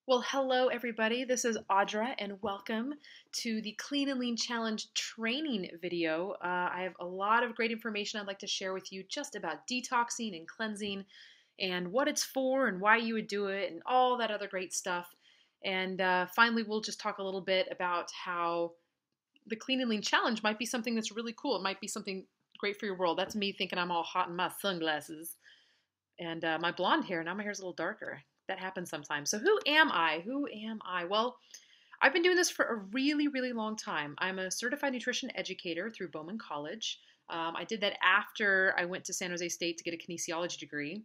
Well, hello everybody. This is Audra and welcome to the Clean and Lean Challenge training video. I have a lot of great information I'd like to share with you just about detoxing and cleansing and what it's for and why you would do it and all that other great stuff. And finally, we'll just talk a little bit about how the Clean and Lean Challenge might be something that's really cool. It might be something great for your world. That's me thinking I'm all hot in my sunglasses and my blonde hair. Now my hair's a little darker. That happens sometimes. So who am I? Who am I? Well, I've been doing this for a really, really long time. I'm a certified nutrition educator through Bauman College. I did that after I went to San Jose State to get a kinesiology degree.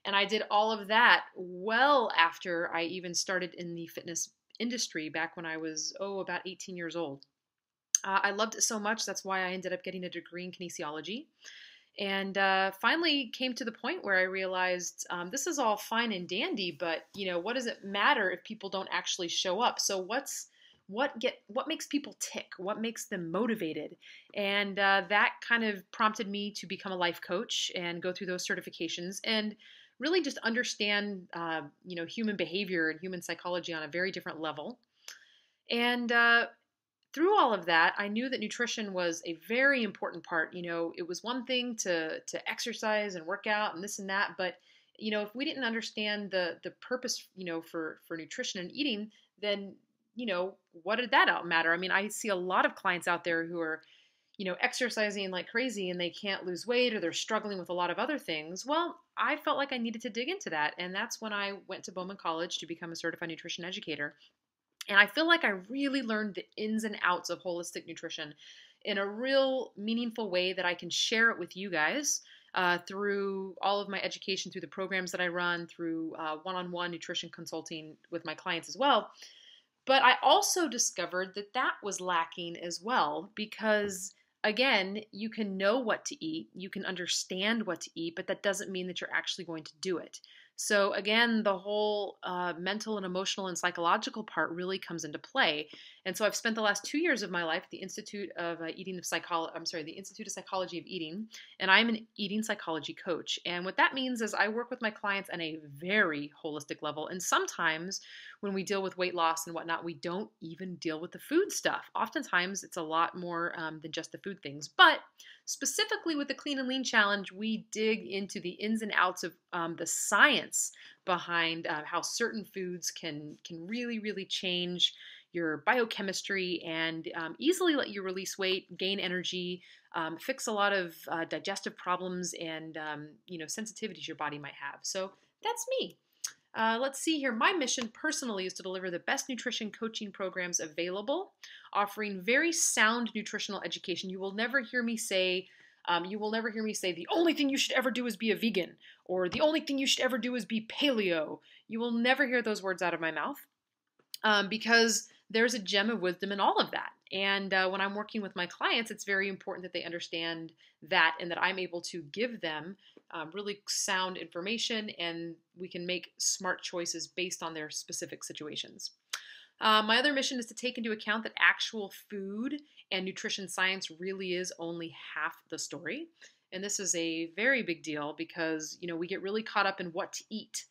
And I did all of that well after I even started in the fitness industry back when I was, about 18 years old. I loved it so much, that's why I ended up getting a degree in kinesiology. And finally came to the point where I realized this is all fine and dandy, but what does it matter if people don't actually show up? So what makes people tick? What makes them motivated? And that kind of prompted me to become a life coach and go through those certifications and really just understand human behavior and human psychology on a very different level. And through all of that, I knew that nutrition was a very important part. It was one thing to exercise and work out and this and that, but if we didn't understand the purpose, for nutrition and eating, then what did that out matter? I mean, I see a lot of clients out there who are exercising like crazy and they can't lose weight or they're struggling with a lot of other things. Well, I felt like I needed to dig into that, and that's when I went to Bauman College to become a certified nutrition educator. And I feel like I really learned the ins and outs of holistic nutrition in a real meaningful way that I can share it with you guys through all of my education, through the programs that I run, through one-on-one nutrition consulting with my clients as well. But I also discovered that that was lacking as well because, again, you can know what to eat, you can understand what to eat, but that doesn't mean that you're actually going to do it. So again, the whole mental and emotional and psychological part really comes into play. And so I've spent the last 2 years of my life at the Institute of the Institute of Psychology of Eating, and I'm an eating psychology coach. And what that means is I work with my clients on a very holistic level. And sometimes when we deal with weight loss and whatnot, we don't even deal with the food stuff. Oftentimes it's a lot more than just the food things. But specifically with the Clean and Lean Challenge, we dig into the ins and outs of the science behind how certain foods can really, really change your biochemistry and easily let you release weight, gain energy, fix a lot of digestive problems and sensitivities your body might have. So that's me. Let's see here. My mission personally is to deliver the best nutrition coaching programs available, offering very sound nutritional education. You will never hear me say, the only thing you should ever do is be a vegan, or the only thing you should ever do is be paleo. You will never hear those words out of my mouth because there's a gem of wisdom in all of that. And when I'm working with my clients, it's very important that they understand that and that I'm able to give them really sound information and we can make smart choices based on their specific situations. My other mission is to take into account that actual food and nutrition science really is only half the story. And this is a very big deal because, we get really caught up in what to eat.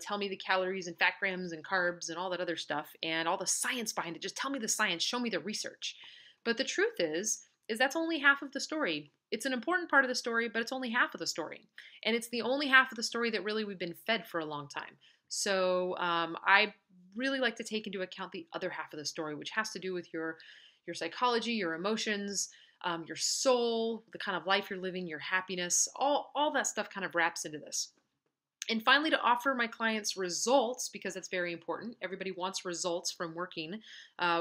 Tell me the calories and fat grams and carbs and all that other stuff and all the science behind it. Just tell me the science, show me the research. But the truth is that's only half of the story. It's an important part of the story, but it's only half of the story. And it's the only half of the story that really we've been fed for a long time. So I really like to take into account the other half of the story, which has to do with your psychology, your emotions, your soul, the kind of life you're living, your happiness, all that stuff kind of wraps into this. And finally, to offer my clients results, because that's very important. Everybody wants results from working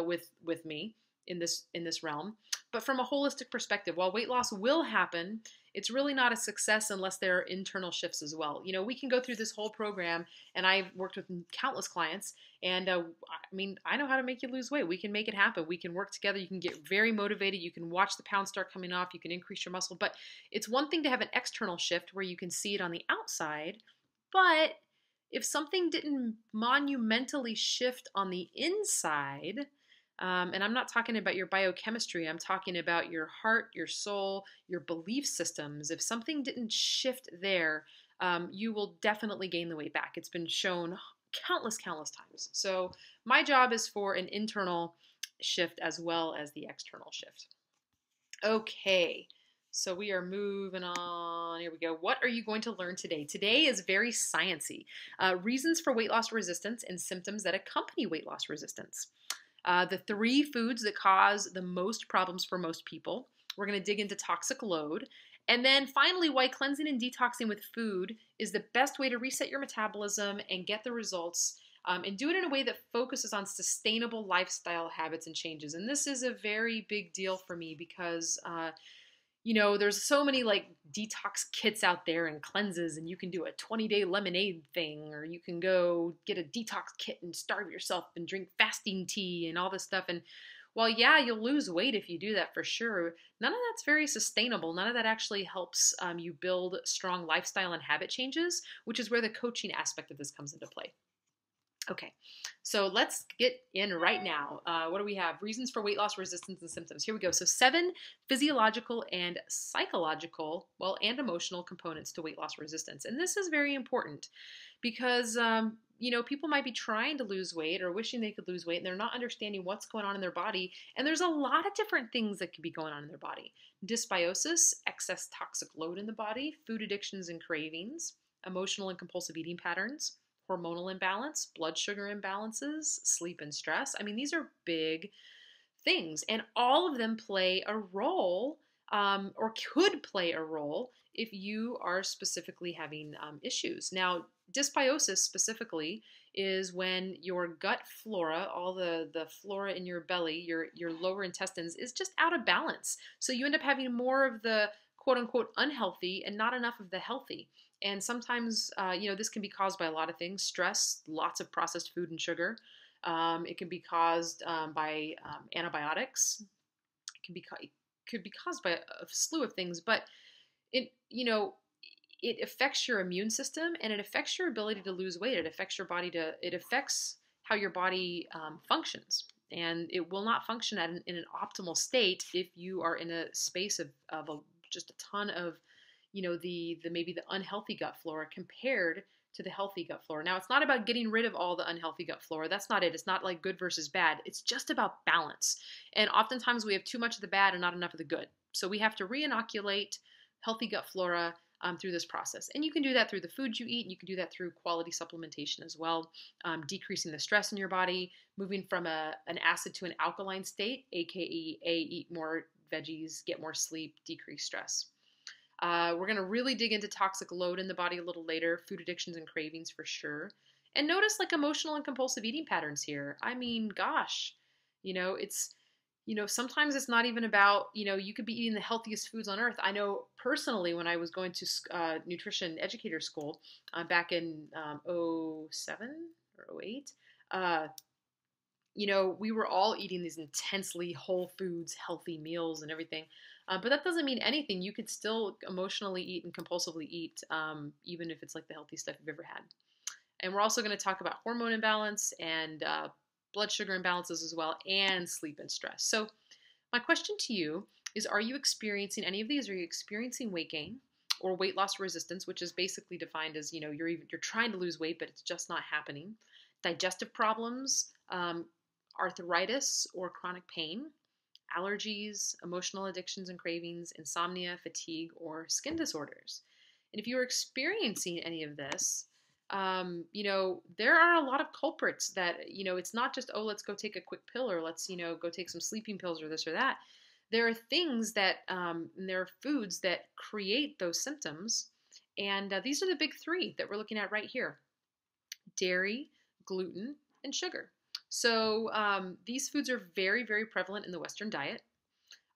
with me in this realm. But from a holistic perspective, while weight loss will happen, it's really not a success unless there are internal shifts as well. We can go through this whole program, and I've worked with countless clients, and I know how to make you lose weight. We can make it happen. We can work together. You can get very motivated. You can watch the pounds start coming off. You can increase your muscle. But it's one thing to have an external shift where you can see it on the outside, but if something didn't monumentally shift on the inside, and I'm not talking about your biochemistry, I'm talking about your heart, your soul, your belief systems. If something didn't shift there, you will definitely gain the weight back. It's been shown countless times. So my job is for an internal shift as well as the external shift. Okay, so we are moving on. Here we go. What are you going to learn today? Today is very sciencey. Reasons for weight loss resistance and symptoms that accompany weight loss resistance. The 3 foods that cause the most problems for most people. We're going to dig into toxic load. And then finally, why cleansing and detoxing with food is the best way to reset your metabolism and get the results, and do it in a way that focuses on sustainable lifestyle habits and changes. And this is a very big deal for me because there's so many like detox kits out there and cleanses, and you can do a 20-day lemonade thing, or you can go get a detox kit and starve yourself and drink fasting tea and all this stuff. And while, yeah, you'll lose weight if you do that for sure, none of that's very sustainable. None of that actually helps you build strong lifestyle and habit changes, which is where the coaching aspect of this comes into play. Okay, so let's get in right now. What do we have? Reasons for weight loss resistance and symptoms. Here we go. So 7 physiological and psychological, and emotional components to weight loss resistance. And this is very important because, people might be trying to lose weight or wishing they could lose weight, and they're not understanding what's going on in their body. And there's a lot of different things that could be going on in their body. Dysbiosis, excess toxic load in the body, food addictions and cravings, emotional and compulsive eating patterns, hormonal imbalance, blood sugar imbalances, sleep and stress. I mean, these are big things, and all of them play a role, or could play a role if you are specifically having issues. Now, dysbiosis specifically is when your gut flora, all the flora in your belly, your lower intestines, is just out of balance. So you end up having more of the quote unquote unhealthy and not enough of the healthy. And sometimes, this can be caused by a lot of things: stress, lots of processed food and sugar. It can be caused by antibiotics. It could be caused by a slew of things, but it affects your immune system, and it affects your ability to lose weight. It affects how your body functions, and it will not function in an optimal state if you are in a space of just a ton of maybe the unhealthy gut flora compared to the healthy gut flora. Now, it's not about getting rid of all the unhealthy gut flora. That's not it. It's not like good versus bad. It's just about balance. And oftentimes we have too much of the bad and not enough of the good. So we have to re-inoculate healthy gut flora through this process. And you can do that through the foods you eat. And you can do that through quality supplementation as well, decreasing the stress in your body, moving from an acid to an alkaline state, aka eat more veggies, get more sleep, decrease stress. We're going to really dig into toxic load in the body a little later, food addictions and cravings for sure. And notice like emotional and compulsive eating patterns here. I mean, gosh, it's, sometimes it's not even about, you could be eating the healthiest foods on earth. I know personally when I was going to Nutrition Educator school back in 07 or 08, we were all eating these intensely whole foods, healthy meals and everything. But that doesn't mean anything. You could still emotionally eat and compulsively eat, even if it's like the healthy stuff you've ever had. And we're also going to talk about hormone imbalance and blood sugar imbalances as well, and sleep and stress. So my question to you is, are you experiencing any of these? Are you experiencing weight gain or weight loss resistance, which is basically defined as, you're trying to lose weight, but it's just not happening? Digestive problems, arthritis or chronic pain, allergies, emotional addictions and cravings, insomnia, fatigue, or skin disorders. And if you're experiencing any of this, there are a lot of culprits that, it's not just, oh, let's go take a quick pill, or let's, go take some sleeping pills or this or that. There are things that, and there are foods that create those symptoms. And these are the big 3 that we're looking at right here: dairy, gluten, and sugar. So these foods are very, very prevalent in the Western diet.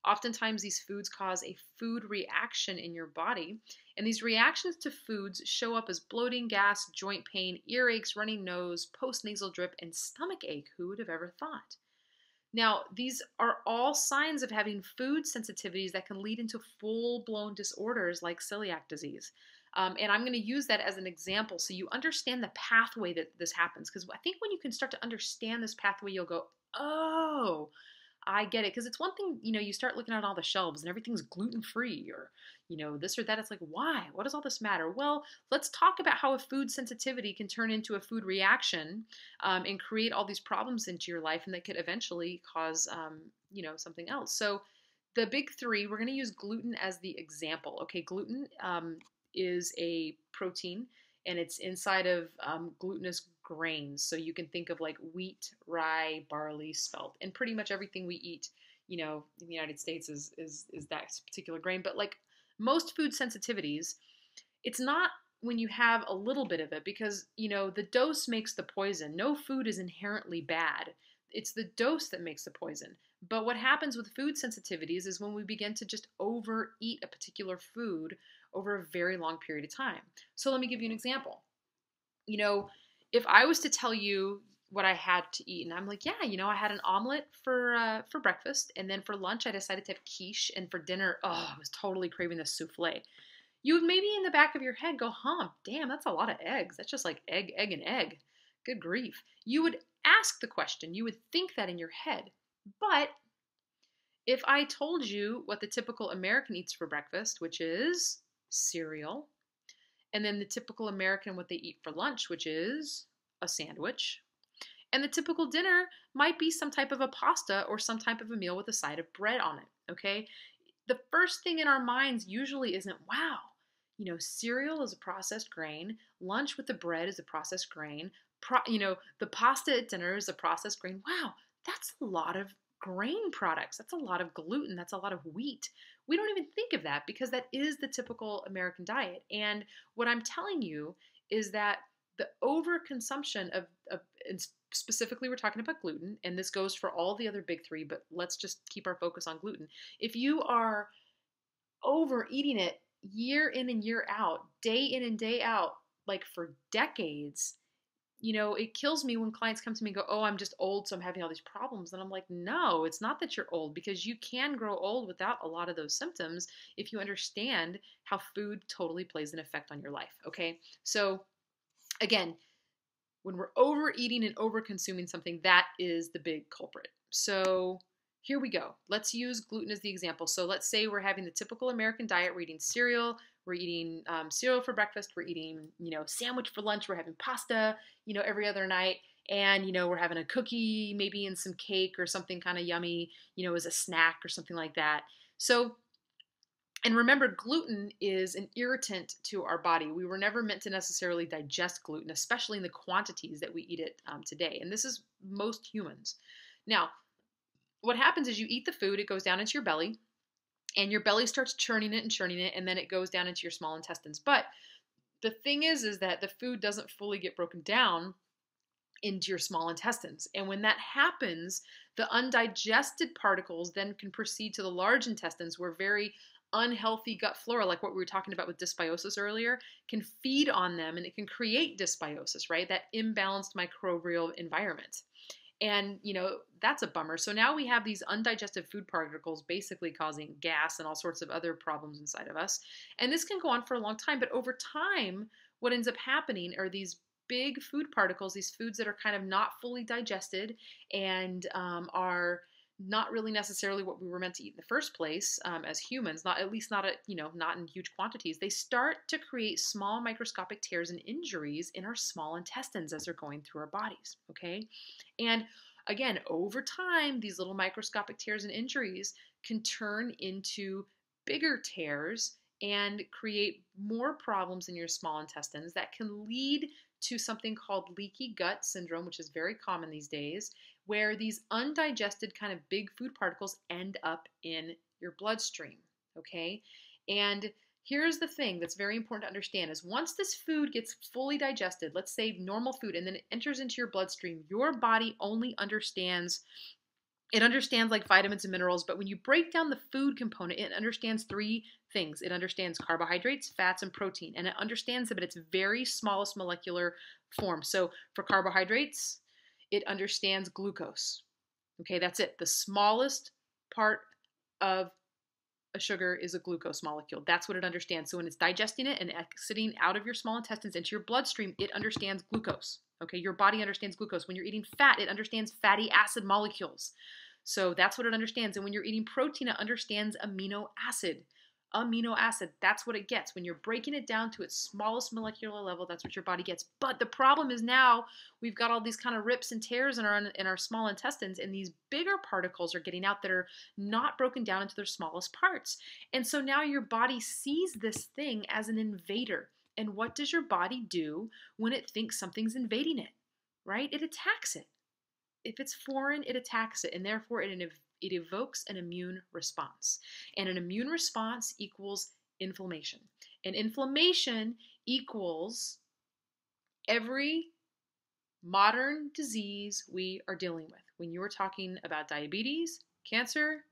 Oftentimes these foods cause a food reaction in your body, and these reactions to foods show up as bloating, gas, joint pain, earaches, running nose, postnasal drip, and stomach ache. Who would have ever thought? Now, these are all signs of having food sensitivities that can lead into full-blown disorders like celiac disease. And I'm going to use that as an example so you understand the pathway that this happens. Because I think when you can start to understand this pathway, you'll go, oh, I get it. Because it's one thing, you start looking at all the shelves and everything's gluten-free or, this or that. It's like, why? What does all this matter? Well, let's talk about how a food sensitivity can turn into a food reaction and create all these problems into your life and that could eventually cause, something else. So the big three, we're going to use gluten as the example. Okay, gluten is a protein and it's inside of glutinous grains. So you can think of like wheat, rye, barley, spelt, and pretty much everything we eat, in the United States is that particular grain. But like most food sensitivities, it's not when you have a little bit of it because, the dose makes the poison. No food is inherently bad. It's the dose that makes the poison. But what happens with food sensitivities is when we begin to just overeat a particular food over a very long period of time. So let me give you an example. If I was to tell you what I had to eat, and I'm like, yeah, I had an omelet for breakfast, and then for lunch I decided to have quiche, and for dinner, I was totally craving the souffle. You would maybe in the back of your head go, damn, that's a lot of eggs. That's just like egg, and egg. Good grief. You would ask the question. You would think that in your head. But if I told you what the typical American eats for breakfast, which is cereal, and then the typical American what they eat for lunch, which is a sandwich, and the typical dinner might be some type of a pasta or some type of a meal with a side of bread on it, okay? The first thing in our minds usually isn't, wow, cereal is a processed grain, lunch with the bread is a processed grain, the pasta at dinner is a processed grain. Wow, that's a lot of grain products. That's a lot of gluten. That's a lot of wheat. We don't even think of that because that is the typical American diet. And what I'm telling you is that the overconsumption and specifically we're talking about gluten, and this goes for all the other big three, but let's just keep our focus on gluten. If you are overeating it year in and year out, day in and day out, like for decades, it kills me when clients come to me and go, oh, I'm just old, so I'm having all these problems. And I'm like, no, it's not that you're old because you can grow old without a lot of those symptoms if you understand how food totally plays an effect on your life, okay? So again, when we're overeating and overconsuming something, that is the big culprit. So here we go. Let's use gluten as the example. So let's say we're having the typical American diet. We're eating cereal. We're eating cereal for breakfast. We're eating, sandwich for lunch. We're having pasta, every other night. And, we're having a cookie, maybe and some cake or something kind of yummy, as a snack or something like that. So, and remember, gluten is an irritant to our body. We were never meant to necessarily digest gluten, especially in the quantities that we eat it today. And this is most humans. Now, what happens is you eat the food, it goes down into your belly, and your belly starts churning it, and then it goes down into your small intestines. But the thing is that the food doesn't fully get broken down into your small intestines. And when that happens, the undigested particles then can proceed to the large intestines where very unhealthy gut flora, like what we were talking about with dysbiosis earlier, can feed on them and it can create dysbiosis, right? That imbalanced microbial environment. And, that's a bummer. So now we have these undigested food particles basically causing gas and all sorts of other problems inside of us. And this can go on for a long time. But over time, what ends up happening are these big food particles, these foods that are kind of not fully digested and are not really necessarily what we were meant to eat in the first place as humans, not in huge quantities. They start to create small microscopic tears and injuries in our small intestines as they're going through our bodies, okay? And again, over time, these little microscopic tears and injuries can turn into bigger tears and create more problems in your small intestines that can lead to something called leaky gut syndrome, which is very common these days, where these undigested kind of big food particles end up in your bloodstream, okay? And here's the thing that's very important to understand is once this food gets fully digested, let's say normal food, and then it enters into your bloodstream, your body only understands like vitamins and minerals, but when you break down the food component, it understands three things. It understands carbohydrates, fats, and protein, and it understands them at its very smallest molecular form. So for carbohydrates, it understands glucose. Okay, that's it. The smallest part of a sugar is a glucose molecule. That's what it understands. So when it's digesting it and exiting out of your small intestines into your bloodstream, it understands glucose. Okay, your body understands glucose. When you're eating fat, it understands fatty acid molecules. So that's what it understands. And when you're eating protein, it understands amino acid. Amino acid, that's what it gets. When you're breaking it down to its smallest molecular level, that's what your body gets. But the problem is now we've got all these kind of rips and tears in our small intestines, and these bigger particles are getting out that are not broken down into their smallest parts. And so now your body sees this thing as an invader. And what does your body do when it thinks something's invading it? Right? It attacks it. If it's foreign, it attacks it, and therefore it evokes an immune response. And an immune response equals inflammation. And inflammation equals every modern disease we are dealing with. When you were talking about diabetes, cancer,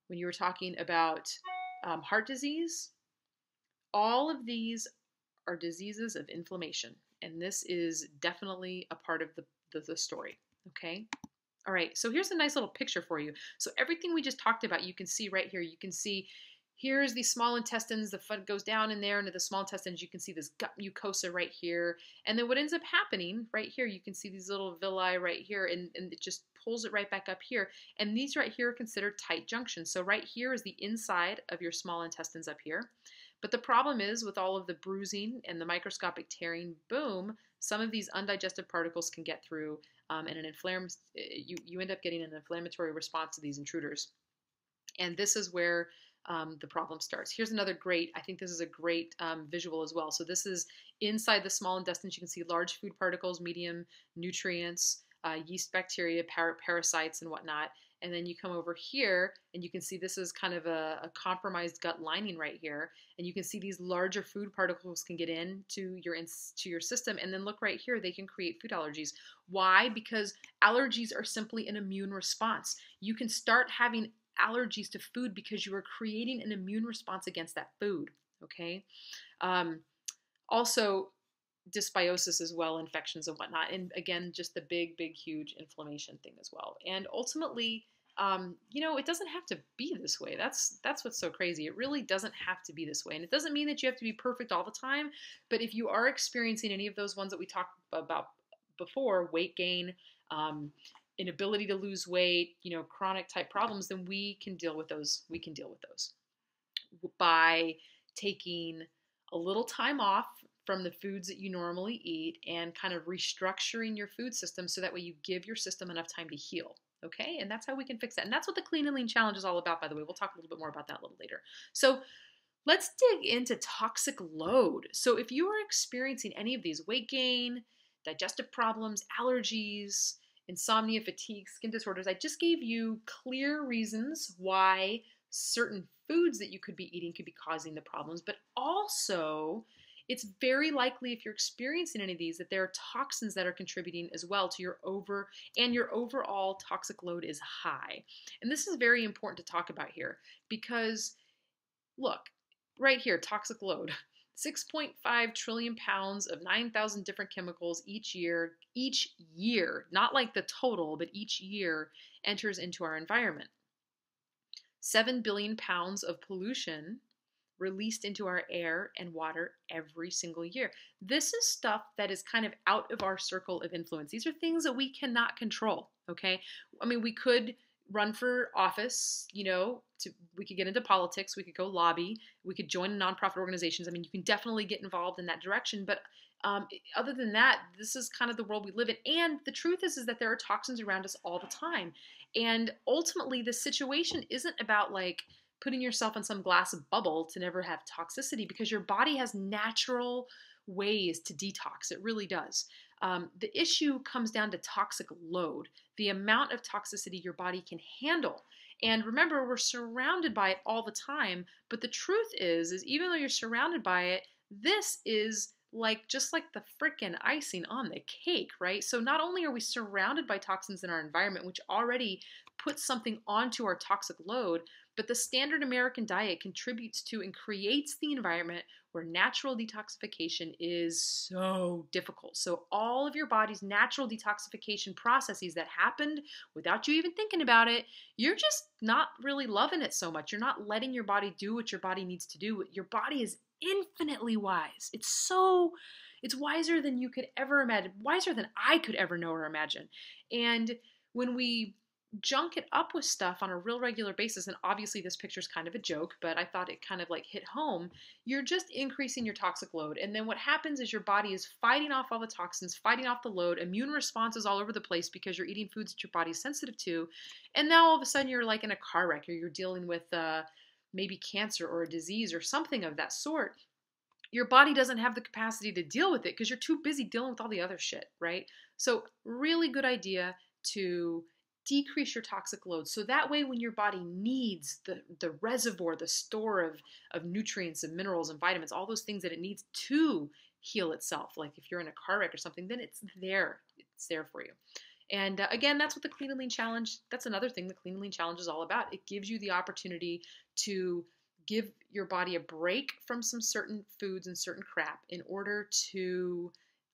when you were talking about heart disease, all of these are diseases of inflammation. And this is definitely a part of the story, okay? All right, so here's a nice little picture for you. So everything we just talked about, you can see right here. You can see here's the small intestines. The foot goes down in there into the small intestines. You can see this gut mucosa right here. And then what ends up happening right here, you can see these little villi right here, and it just pulls it right back up here. And these right here are considered tight junctions. So right here is the inside of your small intestines up here. But the problem is with all of the bruising and the microscopic tearing, boom, some of these undigested particles can get through, and you end up getting an inflammatory response to these intruders. And this is where the problem starts. Here's another great, I think this is a great visual as well. So this is inside the small intestines. You can see large food particles, medium nutrients, yeast bacteria, parasites, and whatnot. And then you come over here and you can see this is kind of a compromised gut lining right here. And you can see these larger food particles can get into your system. And then look right here, they can create food allergies. Why? Because allergies are simply an immune response. You can start having allergies to food because you are creating an immune response against that food, okay? Also, dysbiosis as well, infections and whatnot. And again, just the big, huge inflammation thing as well. And ultimately, it doesn't have to be this way. That's what's so crazy. It really doesn't have to be this way. And it doesn't mean that you have to be perfect all the time. But if you are experiencing any of those ones that we talked about before, weight gain, inability to lose weight, chronic type problems, then we can deal with those. We can deal with those by taking a little time off from the foods that you normally eat and kind of restructuring your food system so that way you give your system enough time to heal. Okay, and that's how we can fix that. And that's what the Clean and Lean Challenge is all about, by the way. We'll talk a little bit more about that a little later. So let's dig into toxic load. So if you are experiencing any of these, weight gain, digestive problems, allergies, insomnia, fatigue, skin disorders, I just gave you clear reasons why certain foods that you could be eating could be causing the problems, but also it's very likely if you're experiencing any of these that there are toxins that are contributing as well to your overall toxic load is high. And this is very important to talk about here because look, right here, toxic load, 6.5 trillion pounds of 9,000 different chemicals each year, not like the total, but each year enters into our environment. 7 billion pounds of pollution released into our air and water every single year. This is stuff that is kind of out of our circle of influence. These are things that we cannot control, okay? I mean, we could run for office, we could get into politics, we could go lobby, we could join nonprofit organizations. I mean, you can definitely get involved in that direction, but other than that, this is kind of the world we live in. And the truth is that there are toxins around us all the time. And ultimately, the situation isn't about like putting yourself in some glass bubble to never have toxicity, because your body has natural ways to detox. It really does. The issue comes down to toxic load, the amount of toxicity your body can handle. And remember, we're surrounded by it all the time. But the truth is even though you're surrounded by it, this is just like the frickin' icing on the cake, right? So not only are we surrounded by toxins in our environment, which already puts something onto our toxic load, but the standard American diet contributes to and creates the environment where natural detoxification is so difficult. So all of your body's natural detoxification processes that happened without you even thinking about it, you're just not really loving it so much. You're not letting your body do what your body needs to do. Your body is infinitely wise. It's wiser than you could ever imagine, wiser than I could ever know or imagine. And when we junk it up with stuff on a real regular basis, and obviously this picture is kind of a joke, but I thought it kind of like hit home, you're just increasing your toxic load. And then what happens is your body is fighting off all the toxins, fighting off the load, immune responses all over the place because you're eating foods that your body's sensitive to. And now all of a sudden you're like in a car wreck, or you're dealing with maybe cancer or a disease or something of that sort. Your body doesn't have the capacity to deal with it because you're too busy dealing with all the other shit, right? So really good idea to decrease your toxic load. So that way when your body needs the reservoir, the store of nutrients and minerals and vitamins, all those things that it needs to heal itself, like if you're in a car wreck or something, then it's there. It's there for you. And again, that's what the Clean and Lean Challenge, that's another thing the Clean and Lean Challenge is all about. It gives you the opportunity to give your body a break from some certain foods and certain crap in order to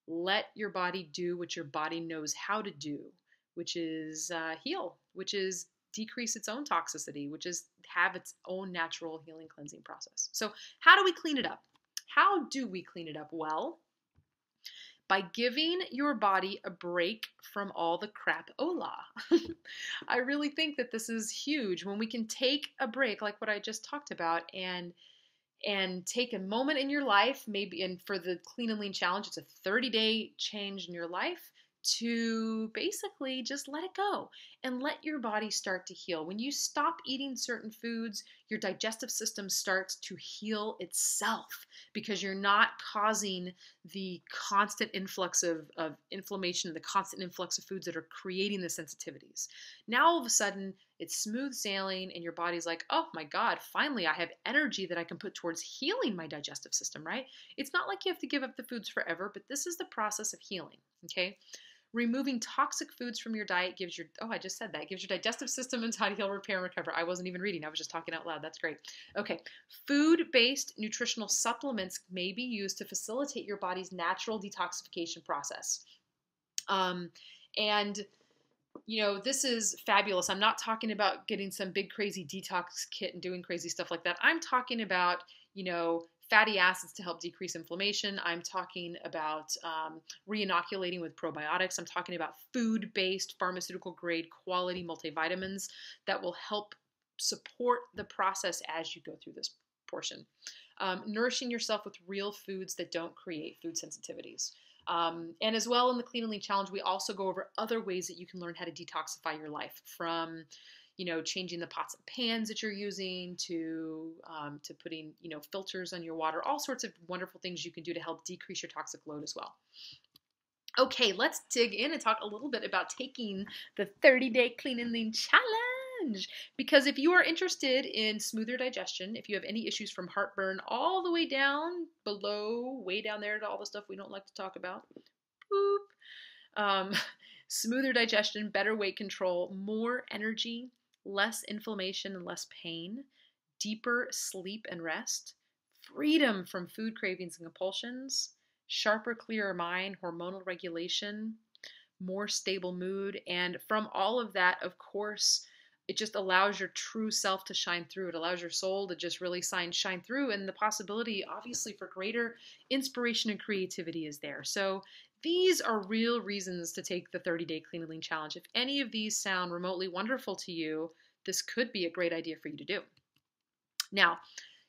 let your body do what your body knows how to do, which is heal, which is decrease its own toxicity, which is have its own natural healing cleansing process. So how do we clean it up? How do we clean it up? Well, by giving your body a break from all the crapola. I really think that this is huge when we can take a break like what I just talked about and take a moment in your life, maybe, and for the Clean and Lean Challenge, it's a 30-day change in your life to basically just let it go and let your body start to heal. When you stop eating certain foods, your digestive system starts to heal itself because you're not causing the constant influx of inflammation, the constant influx of foods that are creating the sensitivities. Now all of a sudden, it's smooth sailing and your body's like, oh my God, finally I have energy that I can put towards healing my digestive system, right? It's not like you have to give up the foods forever, but this is the process of healing, okay? Removing toxic foods from your diet gives your, oh, I just said that, gives your digestive system and time to heal, repair, and recover. I wasn't even reading. I was just talking out loud. That's great. Okay. Food-based nutritional supplements may be used to facilitate your body's natural detoxification process. And you know, this is fabulous. I'm not talking about getting some big crazy detox kit and doing crazy stuff like that. I'm talking about, you know, fatty acids to help decrease inflammation. I'm talking about re-inoculating with probiotics. I'm talking about food-based, pharmaceutical-grade quality multivitamins that will help support the process as you go through this portion. Nourishing yourself with real foods that don't create food sensitivities. And as well in the Clean and Lean Challenge, we also go over other ways that you can learn how to detoxify your life, from, you know, changing the pots and pans that you're using to putting, you know, filters on your water, all sorts of wonderful things you can do to help decrease your toxic load as well. Okay, let's dig in and talk a little bit about taking the 30-day Clean and Lean Challenge. Because if you are interested in smoother digestion, if you have any issues from heartburn all the way down below, way down there to all the stuff we don't like to talk about, smoother digestion, better weight control, more energy, less inflammation and less pain, deeper sleep and rest, freedom from food cravings and compulsions, sharper, clearer mind, hormonal regulation, more stable mood, and from all of that, of course, it just allows your true self to shine through. It allows your soul to just really shine through, and the possibility, obviously, for greater inspiration and creativity is there. So these are real reasons to take the 30-day Clean and Lean Challenge. If any of these sound remotely wonderful to you, this could be a great idea for you to do. Now,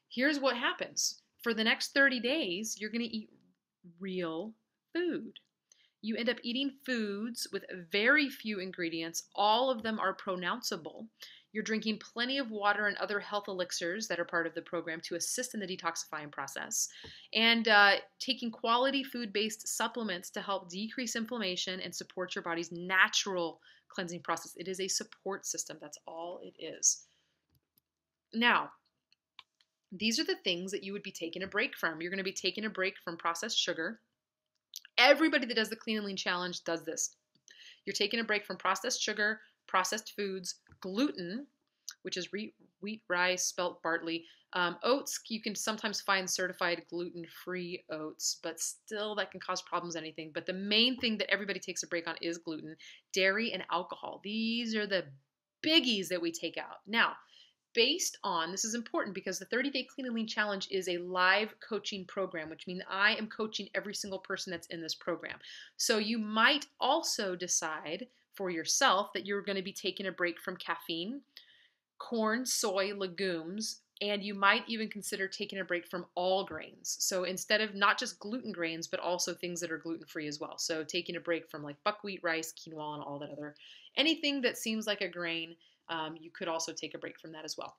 here's what happens. For the next 30 days, you're going to eat real food. You end up eating foods with very few ingredients. All of them are pronounceable. You're drinking plenty of water and other health elixirs that are part of the program to assist in the detoxifying process. And taking quality food-based supplements to help decrease inflammation and support your body's natural cleansing process. It is a support system. That's all it is. Now, these are the things that you would be taking a break from. You're going to be taking a break from processed sugar. Everybody that does the Clean and Lean Challenge does this. You're taking a break from processed sugar, processed foods, gluten, which is wheat, rice, spelt, barley. Oats, you can sometimes find certified gluten-free oats, but still that can cause problems, anything. But the main thing that everybody takes a break on is gluten, dairy, and alcohol. These are the biggies that we take out. Now, based on, this is important because the 30-day Clean and Lean Challenge is a live coaching program, which means I am coaching every single person that's in this program. So you might also decide, for yourself that you're going to be taking a break from caffeine, corn, soy, legumes, and you might even consider taking a break from all grains. So instead of not just gluten grains, but also things that are gluten-free as well. So taking a break from like buckwheat, rice, quinoa, and all that other, anything that seems like a grain, you could also take a break from that as well.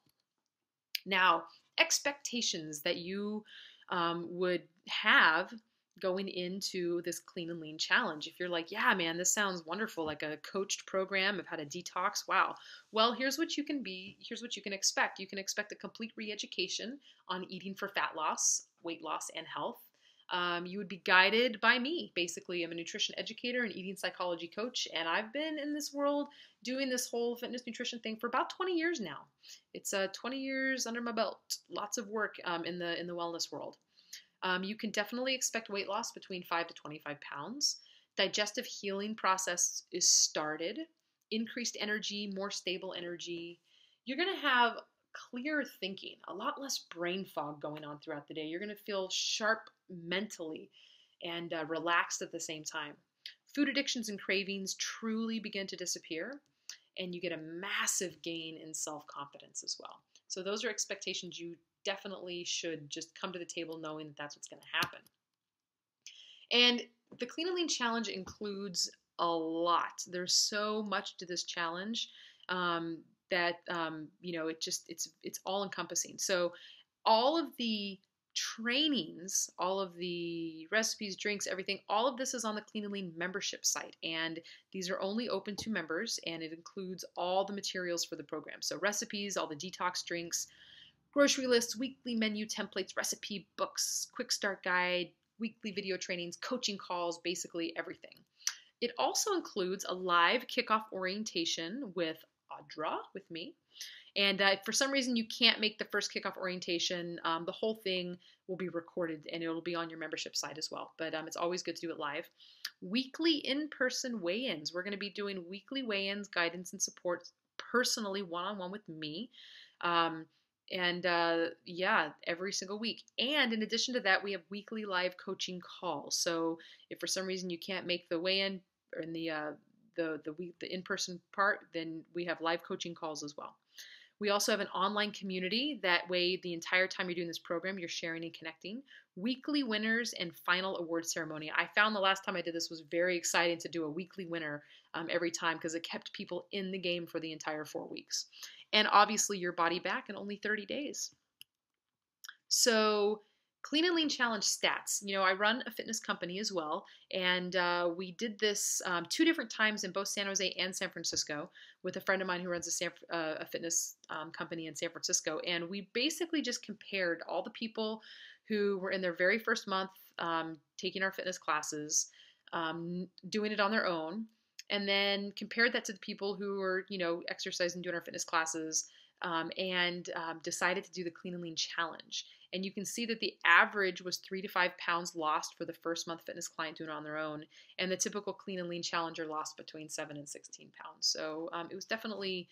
Now, expectations that you would have going into this Clean and Lean challenge. If you're like, yeah, man, this sounds wonderful, like a coached program of how to detox. Wow. Well, here's what you can expect. You can expect a complete re-education on eating for fat loss, weight loss, and health. You would be guided by me. Basically, I'm a nutrition educator and eating psychology coach, and I've been in this world doing this whole fitness nutrition thing for about 20 years now. It's 20 years under my belt. Lots of work in the wellness world. You can definitely expect weight loss between 5 to 25 pounds. Digestive healing process is started. Increased energy, more stable energy. You're going to have clear thinking, a lot less brain fog going on throughout the day. You're going to feel sharp mentally and relaxed at the same time. Food addictions and cravings truly begin to disappear, and you get a massive gain in self-confidence as well. So those are expectations you definitely should just come to the table knowing that that's what's going to happen. And the Clean and Lean challenge includes a lot. There's so much to this challenge that it's all encompassing. So all of the trainings, all of the recipes, drinks, everything, all of this is on the Clean and Lean membership site. And these are only open to members, and it includes all the materials for the program. So recipes, all the detox drinks, grocery lists, weekly menu templates, recipe books, quick start guide, weekly video trainings, coaching calls, basically everything. It also includes a live kickoff orientation with Audra, with me. And if for some reason you can't make the first kickoff orientation, the whole thing will be recorded and it'll be on your membership site as well. But it's always good to do it live. Weekly in-person weigh-ins. We're going to be doing weekly weigh-ins, guidance, and support personally, one-on-one with me. Every single week. And in addition to that, we have weekly live coaching calls. So if for some reason you can't make the weigh-in or in the in-person part, then we have live coaching calls as well. We also have an online community. That way, the entire time you're doing this program, you're sharing and connecting. Weekly winners and final award ceremony. I found the last time I did this was very exciting to do a weekly winner every time because it kept people in the game for the entire 4 weeks. And obviously your body back in only 30 days. So Clean and Lean Challenge stats. I run a fitness company as well, and we did this 2 different times in both San Jose and San Francisco with a friend of mine who runs a fitness company in San Francisco, and we basically just compared all the people who were in their very first month taking our fitness classes, doing it on their own, and then compared that to the people who were, exercising, doing our fitness classes, and decided to do the Clean and Lean Challenge. And you can see that the average was 3 to 5 pounds lost for the first month fitness client doing it on their own, and the typical Clean and Lean Challenger lost between 7 and 16 pounds. So it was definitely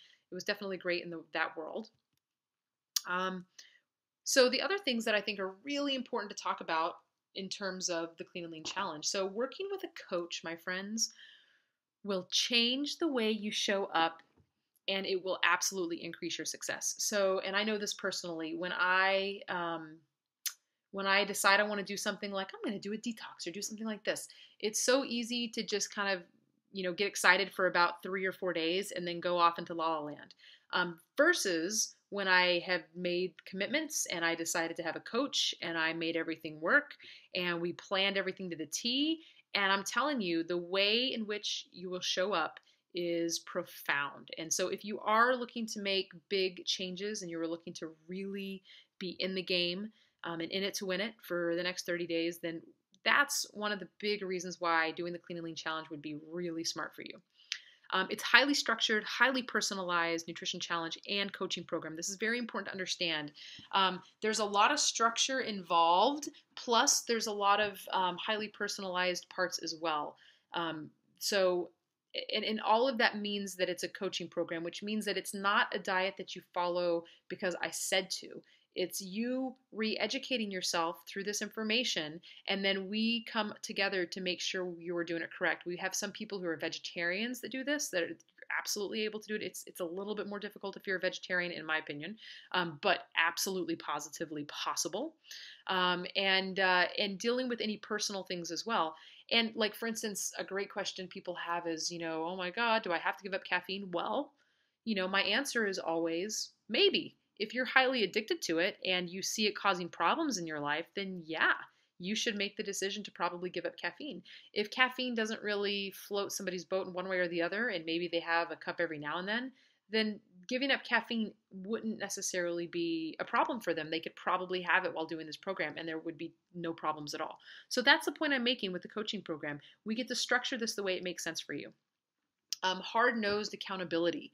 great in that world. So the other things that I think are really important to talk about in terms of the Clean and Lean Challenge. So working with a coach, my friends, will change the way you show up, and it will absolutely increase your success. So, and I know this personally, when I decide I want to do something like I'm going to do a detox or do something like this, it's so easy to just kind of, get excited for about 3 or 4 days and then go off into la la land. Versus when I have made commitments and I decided to have a coach and I made everything work and we planned everything to the T. And I'm telling you, the way in which you will show up is profound. And so if you are looking to make big changes and you're looking to really be in the game and in it to win it for the next 30 days, then that's one of the big reasons why doing the Clean and Lean Challenge would be really smart for you. It's highly structured, highly personalized nutrition challenge and coaching program. This is very important to understand. There's a lot of structure involved, plus there's a lot of highly personalized parts as well. And all of that means that it's a coaching program, which means that it's not a diet that you follow because I said to. It's you re-educating yourself through this information, and then we come together to make sure you are doing it correct. We have some people who are vegetarians that do this, that are absolutely able to do it. It's a little bit more difficult if you're a vegetarian, in my opinion, but absolutely positively possible. And dealing with any personal things as well. And like, for instance, a great question people have is, oh my God, do I have to give up caffeine? Well, my answer is always maybe. If you're highly addicted to it and you see it causing problems in your life, then yeah, you should make the decision to probably give up caffeine. If caffeine doesn't really float somebody's boat in one way or the other, and maybe they have a cup every now and then giving up caffeine wouldn't necessarily be a problem for them. They could probably have it while doing this program and there would be no problems at all. So that's the point I'm making with the coaching program. We get to structure this the way it makes sense for you. Hard-nosed accountability.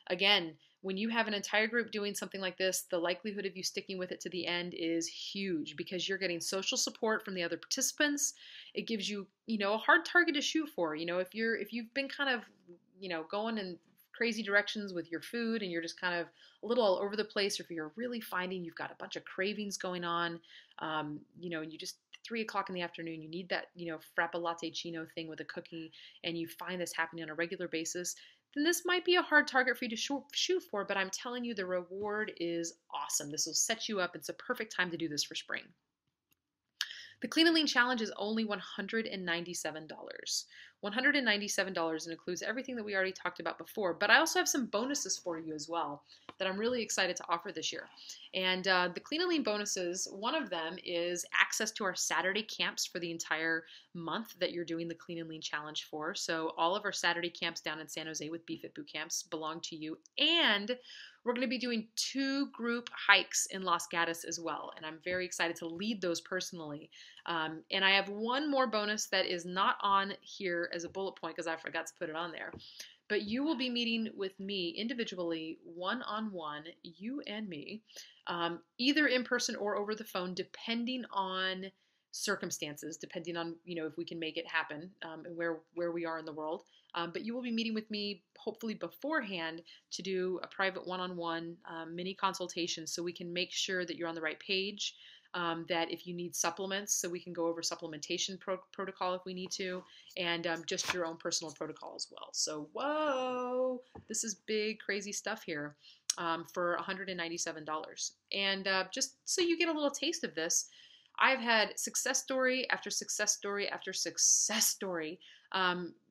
Again, when you have an entire group doing something like this, the likelihood of you sticking with it to the end is huge because you're getting social support from the other participants. It gives you, a hard target to shoot for. If you've been kind of, going in crazy directions with your food and you're just kind of a little all over the place, or if you're really finding you've got a bunch of cravings going on, and you just 3 o'clock in the afternoon, you need that, frappa latte chino thing with a cookie, and you find this happening on a regular basis, then this might be a hard target for you to shoot for, but I'm telling you, the reward is awesome. This will set you up. It's a perfect time to do this for spring. The Clean and Lean Challenge is only $197. $197 and includes everything that we already talked about before, but I also have some bonuses for you as well that I'm really excited to offer this year. And the Clean and Lean bonuses, one of them is access to our Saturday camps for the entire month that you're doing the Clean and Lean Challenge for. So all of our Saturday camps down in San Jose with BFit Boot Camps belong to you. And we're going to be doing 2 group hikes in Los Gatos as well, and I'm very excited to lead those personally. And I have one more bonus that is not on here as a bullet point because I forgot to put it on there. But you will be meeting with me individually, one-on-one, you and me, either in person or over the phone, depending on circumstances, depending on, if we can make it happen, and where we are in the world. But you will be meeting with me hopefully beforehand to do a private one-on-one mini consultation so we can make sure that you're on the right page, that if you need supplements, so we can go over supplementation protocol if we need to, and just your own personal protocol as well. So, whoa, this is big, crazy stuff here for $197. And just so you get a little taste of this, I've had success story after success story after success story.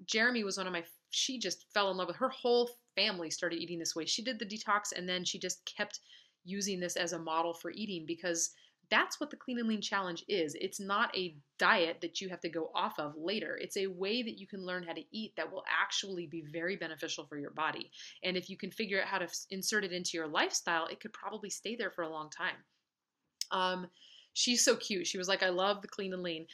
Jeremy was one of she just fell in love with her whole family started eating this way. She did the detox and then she just kept using this as a model for eating because that's what the Clean and Lean Challenge is. It's not a diet that you have to go off of later. It's a way that you can learn how to eat that will actually be very beneficial for your body. And if you can figure out how to insert it into your lifestyle, it could probably stay there for a long time. She's so cute. She was like, I love the Clean and Lean.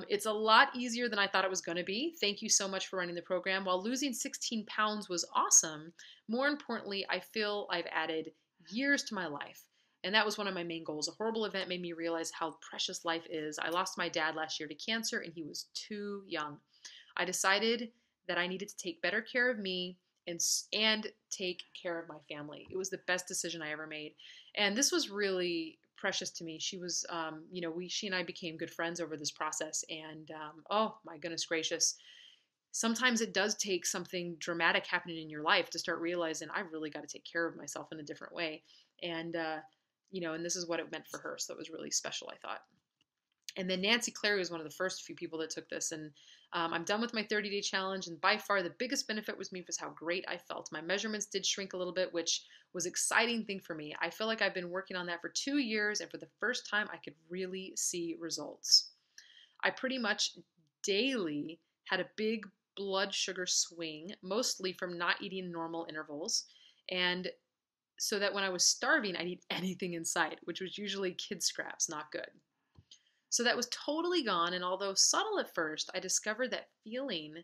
It's a lot easier than I thought it was going to be. Thank you so much for running the program. While losing 16 pounds was awesome, more importantly, I feel I've added years to my life. And that was one of my main goals. A horrible event made me realize how precious life is. I lost my dad last year to cancer, and he was too young. I decided that I needed to take better care of me and take care of my family. It was the best decision I ever made. And this was really precious to me. She was, she and I became good friends over this process. And oh my goodness gracious, sometimes it does take something dramatic happening in your life to start realizing I've really got to take care of myself in a different way. And, and this is what it meant for her. So it was really special, I thought. And then Nancy Clary was one of the first few people that took this. And I'm done with my 30-day challenge. And by far the biggest benefit was how great I felt. My measurements did shrink a little bit, which was an exciting thing for me. I feel like I've been working on that for 2 years. And for the first time, I could really see results. I pretty much daily had a big blood sugar swing, mostly from not eating normal intervals. And so that when I was starving, I'd eat anything in sight, which was usually kid scraps, not good. So that was totally gone, and although subtle at first, I discovered that feeling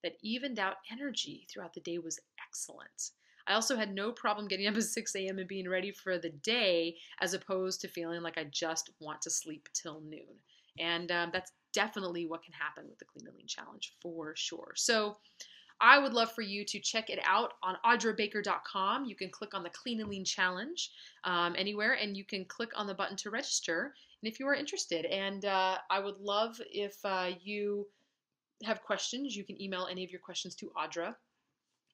that evened out energy throughout the day was excellent. I also had no problem getting up at 6 a.m. and being ready for the day, as opposed to feeling like I just want to sleep till noon. And that's definitely what can happen with the Clean and Lean Challenge for sure. So I would love for you to check it out on audrabaker.com. You can click on the Clean and Lean Challenge anywhere, and you can click on the button to register. And if you are interested, and I would love if you have questions, you can email any of your questions to Audra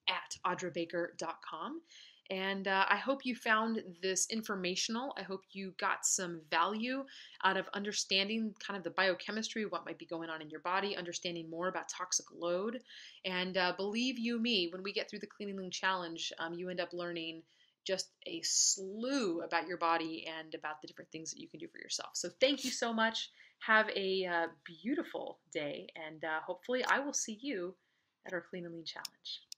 at audrabaker.com. And I hope you found this informational. I hope you got some value out of understanding kind of the biochemistry, what might be going on in your body, understanding more about toxic load. And believe you me, when we get through the Clean and Lean Challenge, you end up learning just a slew about your body and about the different things that you can do for yourself. So thank you so much. Have a beautiful day, and hopefully I will see you at our Clean and Lean Challenge.